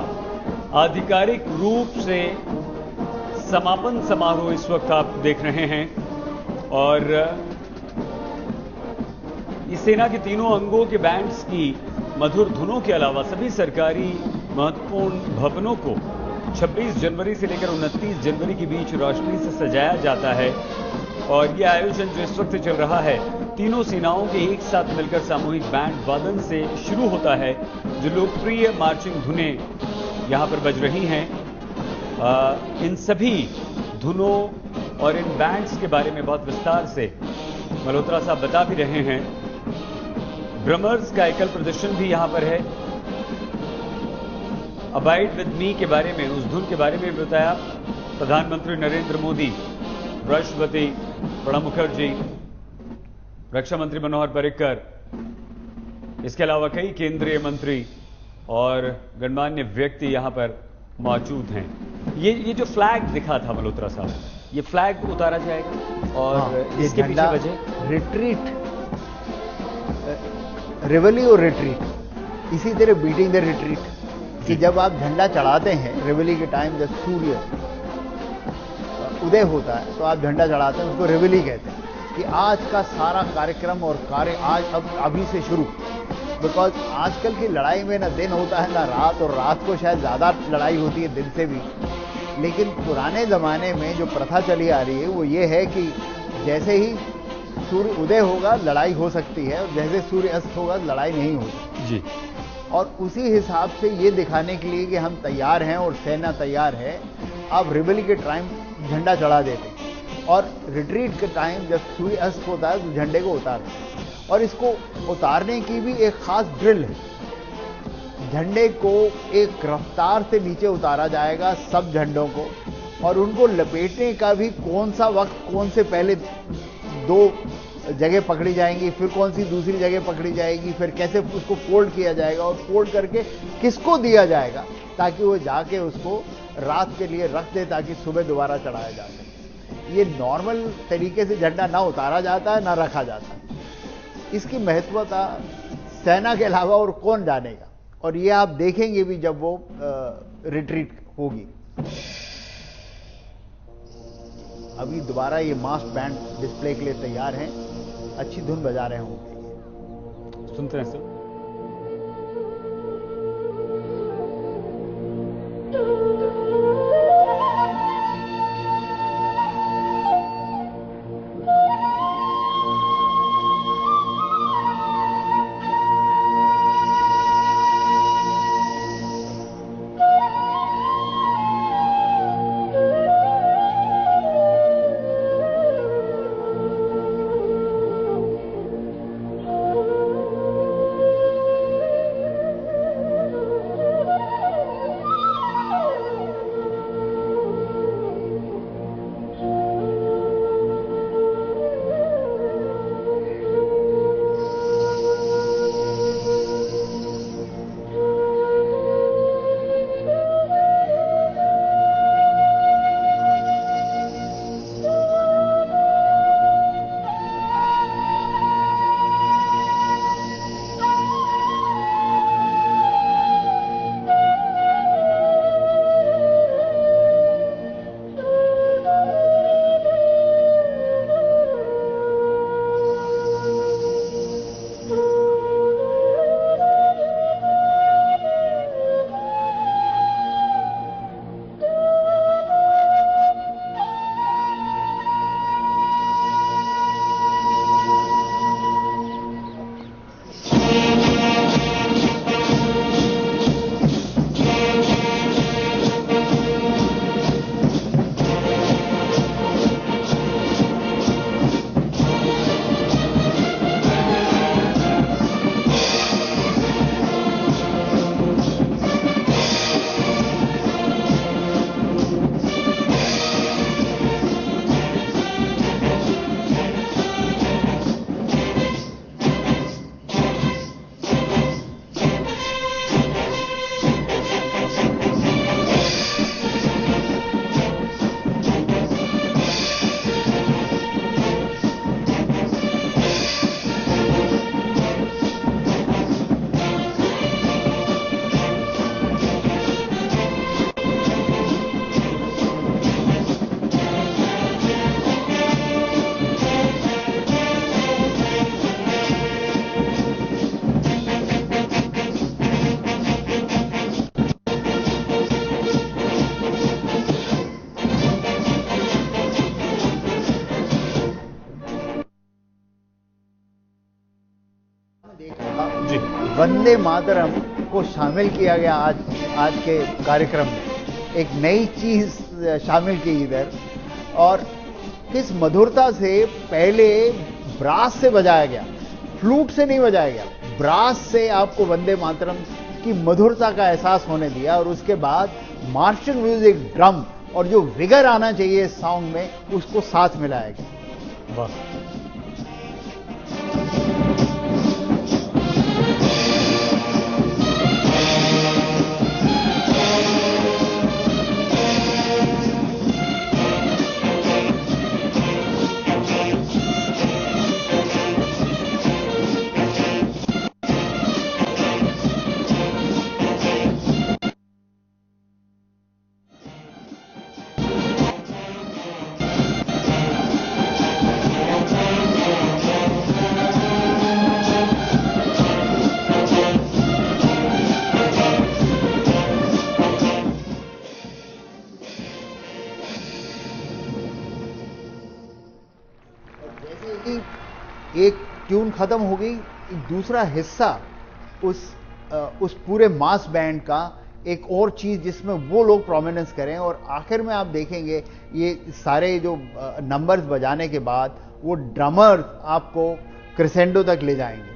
आधिकारिक रूप से समापन समारोह इस वक्त आप देख रहे हैं और इस सेना के तीनों अंगों के बैंड्स की मधुर धुनों के अलावा सभी सरकारी महत्वपूर्ण भवनों को 26 जनवरी से लेकर 29 जनवरी के बीच रोशनी से सजाया जाता है और यह आयोजन जो इस वक्त चल रहा है तीनों सेनाओं के एक साथ मिलकर सामूहिक बैंड वादन से शुरू होता है। जो लोकप्रिय मार्चिंग धुनें यहां पर बज रही हैं, इन सभी धुनों और इन बैंड्स के बारे में बहुत विस्तार से मल्होत्रा साहब बता भी रहे हैं। ड्रमर्स का एकल प्रदर्शन भी यहां पर है। अबाइड विद मी के बारे में, उस धुन के बारे में बताया प्रधानमंत्री नरेंद्र मोदी, राष्ट्रपति प्रणब मुखर्जी, रक्षा मंत्री मनोहर पर्रिकर, इसके अलावा कई केंद्रीय मंत्री और गणमान्य व्यक्ति यहां पर मौजूद हैं। ये जो फ्लैग दिखा था मल्होत्रा साहब, ये फ्लैग उतारा जाएगा और इसके पीछे वजह रिट्रीट, रेवली और रिट्रीट, इसी तरह बीटिंग द रिट्रीट कि जब आप झंडा चढ़ाते हैं रेवली के टाइम, जब सूर्य उदय होता है तो आप झंडा चढ़ाते हैं, उसको रेवली कहते हैं कि आज का सारा कार्यक्रम और कार्य आज अभी से शुरू। बिकॉज आजकल की लड़ाई में ना दिन होता है ना रात, और रात को शायद ज़्यादा लड़ाई होती है दिन से भी। लेकिन पुराने ज़माने में जो प्रथा चली आ रही है वो ये है कि जैसे ही सूर्य उदय होगा लड़ाई हो सकती है और जैसे सूर्य अस्त होगा लड़ाई नहीं होगी जी। और उसी हिसाब से ये दिखाने के लिए कि हम तैयार हैं और सेना तैयार है, आप रिबेली के टाइम झंडा चढ़ा देते हैं और रिट्रीट के टाइम जब सूर्य अस्त होता है तो झंडे को उतारते हैं। और इसको उतारने की भी एक खास ड्रिल है। झंडे को एक रफ्तार से नीचे उतारा जाएगा सब झंडों को, और उनको लपेटने का भी कौन सा वक्त, कौन से पहले दो जगह पकड़ी जाएंगी, फिर कौन सी दूसरी जगह पकड़ी जाएगी, फिर कैसे उसको फोल्ड किया जाएगा और फोल्ड करके किसको दिया जाएगा ताकि वो जाके उसको रात के लिए रख दे ताकि सुबह दोबारा चढ़ाया जा सके। ये नॉर्मल तरीके से झंडा ना उतारा जाता है ना रखा जाता है। इसकी महत्वता सेना के अलावा और कौन जानेगा, और ये आप देखेंगे भी जब वो रिट्रीट होगी। अभी दोबारा ये मास बैंड डिस्प्ले के लिए तैयार हैं, अच्छी धुन बजा रहे होंगे। सुनते हैं सर। वंदे मातरम को शामिल किया गया आज के कार्यक्रम में। एक नई चीज शामिल की इधर, और किस मधुरता से पहले ब्रास से बजाया गया, फ्लूट से नहीं बजाया गया, ब्रास से आपको वंदे मातरम की मधुरता का एहसास होने दिया, और उसके बाद मार्शल म्यूजिक, ड्रम और जो विगर आना चाहिए इस सॉन्ग में, उसको साथ मिलाया गया। वाह। एक ट्यून खत्म हो गई, दूसरा हिस्सा उस पूरे मास बैंड का एक और चीज जिसमें वो लोग प्रोमिनेंस करें, और आखिर में आप देखेंगे ये सारे जो नंबर्स बजाने के बाद वो ड्रमर आपको क्रेसेंडो तक ले जाएंगे।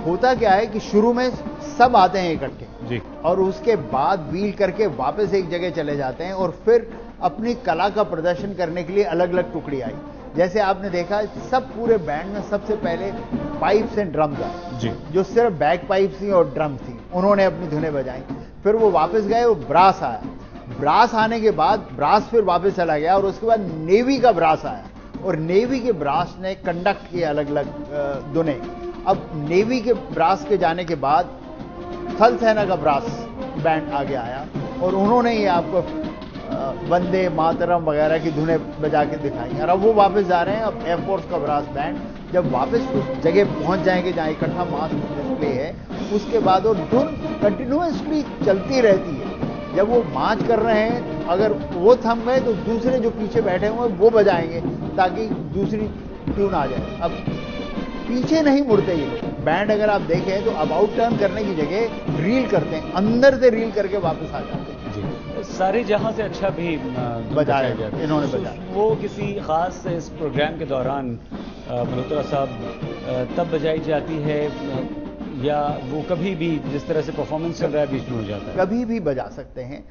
होता क्या है कि शुरू में सब आते हैं इकट्ठे जी, और उसके बाद व्हील करके वापस एक जगह चले जाते हैं, और फिर अपनी कला का प्रदर्शन करने के लिए अलग अलग टुकड़ी आई। जैसे आपने देखा, सब पूरे बैंड में सबसे पहले पाइप्स एंड ड्रम्स आए जी, जो सिर्फ बैक पाइप थी और ड्रम थी, उन्होंने अपनी धुनें बजाई। फिर वो वापस गए और ब्रास आया। ब्रास आने के बाद ब्रास फिर वापस चला गया, और उसके बाद नेवी का ब्रास आया, और नेवी के ब्रास ने कंडक्ट किए अलग अलग धुनें। अब नेवी के ब्रास के जाने के बाद थल सेना का ब्रास बैंड आगे आया, और उन्होंने ये आपको वंदे मातरम वगैरह की धुनें बजा के दिखाई। और अब वो वापस जा रहे हैं। अब एयरफोर्स का ब्रास बैंड जब वापस उस जगह पहुंच जाएंगे जहां इकट्ठा मास डिस्प्ले है, उसके बाद वो धुन कंटिन्यूअसली चलती रहती है। जब वो मार्च कर रहे हैं, अगर वो थम गए तो दूसरे जो पीछे बैठे हुए हैं वो बजाएंगे ताकि दूसरी ट्यून आ जाए। अब पीछे नहीं मुड़ते ये बैंड, अगर आप देखें तो अबाउट टर्न करने की जगह रील करते हैं, अंदर से रील करके वापस आ जाते हैं। जी, सारे जहां से अच्छा भी बजाया जाता है। इन्होंने बजाया। वो किसी खास इस प्रोग्राम के दौरान मल्होत्रा साहब तब बजाई जाती है, या वो कभी भी जिस तरह से परफॉर्मेंस चल रहा है बीच में हो जाता है? कभी भी बजा सकते हैं।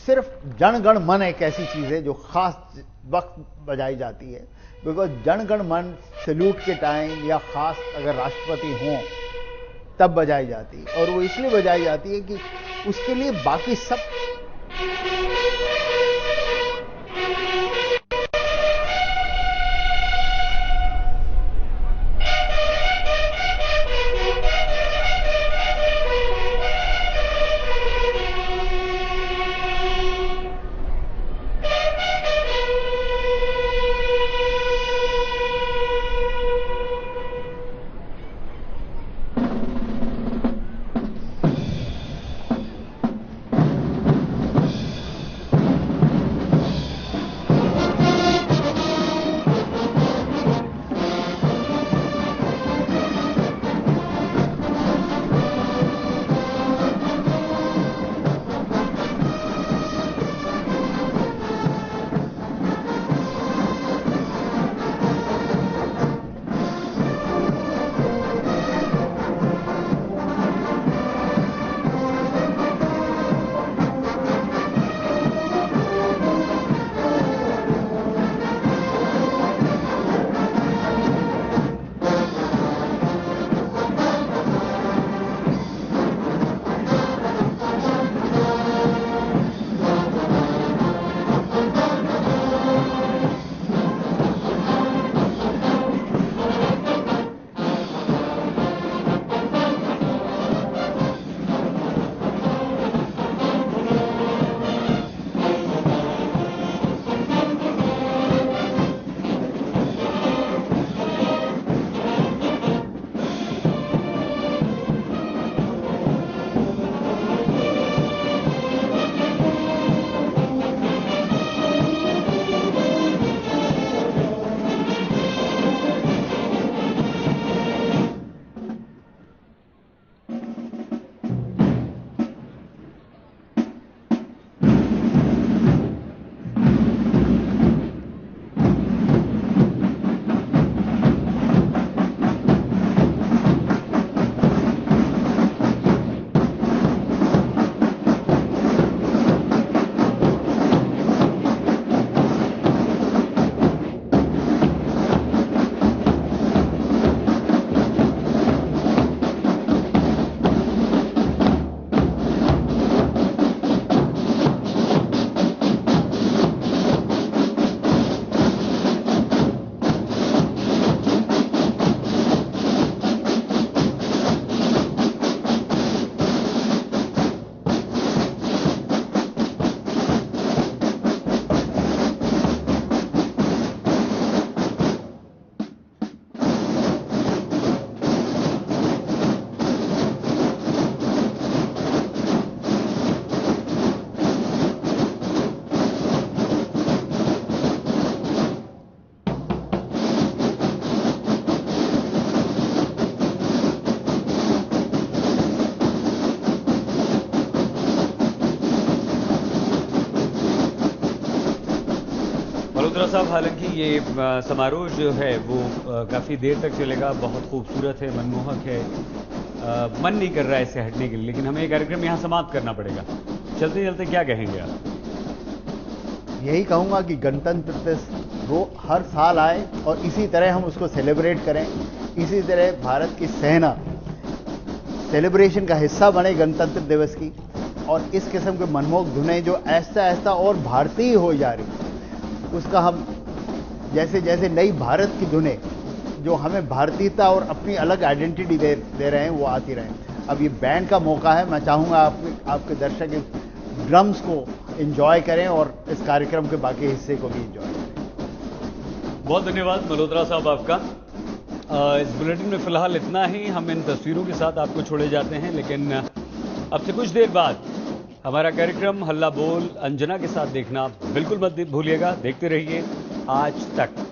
सिर्फ जन गण मन एक ऐसी चीज है जो खास वक्त बजाई जाती है, बिकॉज जन गण मन सैल्यूट के टाइम या खास अगर राष्ट्रपति हों तब बजाई जाती है। और वो इसलिए बजाई जाती है कि उसके लिए बाकी सब मल्होत्रा साहब, हालांकि ये समारोह जो है वो काफ़ी देर तक चलेगा, बहुत खूबसूरत है, मनमोहक है, मन नहीं कर रहा है इससे हटने के लिए, लेकिन हमें ये कार्यक्रम यहाँ समाप्त करना पड़ेगा। चलते चलते क्या कहेंगे आप? यही कहूंगा कि गणतंत्र दिवस वो हर साल आए और इसी तरह हम उसको सेलिब्रेट करें, इसी तरह भारत की सेना सेलिब्रेशन का हिस्सा बने गणतंत्र दिवस की, और इस किस्म के मनमोहक धुनें जो ऐसा ऐसा और भारतीय हो जा रही, उसका हम जैसे जैसे नई भारत की धुनें जो हमें भारतीयता और अपनी अलग आइडेंटिटी दे रहे हैं वो आती रहें। अब ये बैंड का मौका है, मैं चाहूँगा आपके दर्शक इस ड्रम्स को एंजॉय करें और इस कार्यक्रम के बाकी हिस्से को भी एंजॉय करें। बहुत धन्यवाद मल्होत्रा साहब आपका। इस बुलेटिन में फिलहाल इतना ही। हम इन तस्वीरों के साथ आपको छोड़े जाते हैं, लेकिन अब से कुछ देर बाद हमारा कार्यक्रम हल्ला बोल अंजना के साथ देखना बिल्कुल मत भूलिएगा। देखते रहिए आज तक।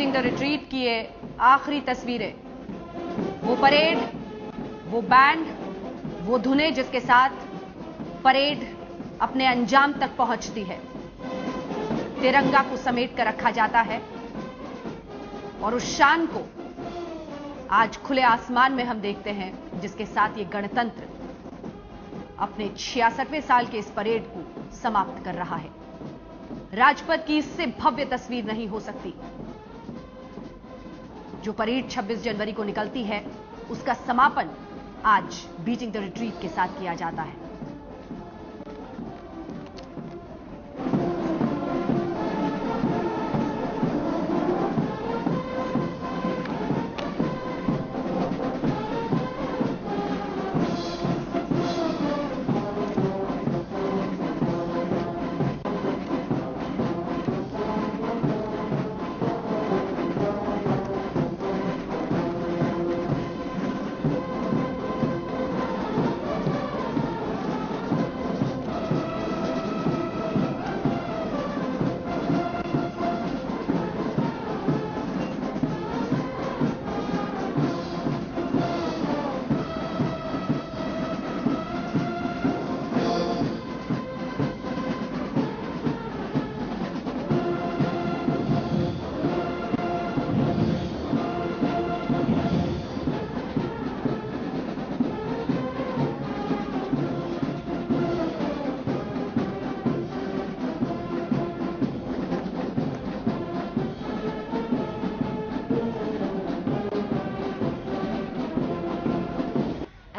बीटिंग द रिट्रीट की ये आखिरी तस्वीरें, वो परेड, वो बैंड, वो धुनें जिसके साथ परेड अपने अंजाम तक पहुंचती है। तिरंगा को समेट कर रखा जाता है और उस शान को आज खुले आसमान में हम देखते हैं, जिसके साथ ये गणतंत्र अपने 66वें साल के इस परेड को समाप्त कर रहा है। राजपथ की इससे भव्य तस्वीर नहीं हो सकती। जो परेड 26 जनवरी को निकलती है, उसका समापन आज बीटिंग द रिट्रीट के साथ किया जाता है।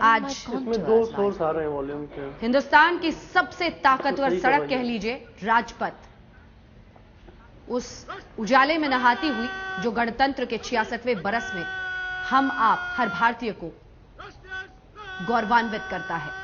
आज इसमें दो सोर्स आ रहे हैं वॉल्यूम के। हिंदुस्तान की सबसे ताकतवर सड़क कह लीजिए राजपथ, उस उजाले में नहाती हुई जो गणतंत्र के 66वें बरस में हम आप हर भारतीय को गौरवान्वित करता है।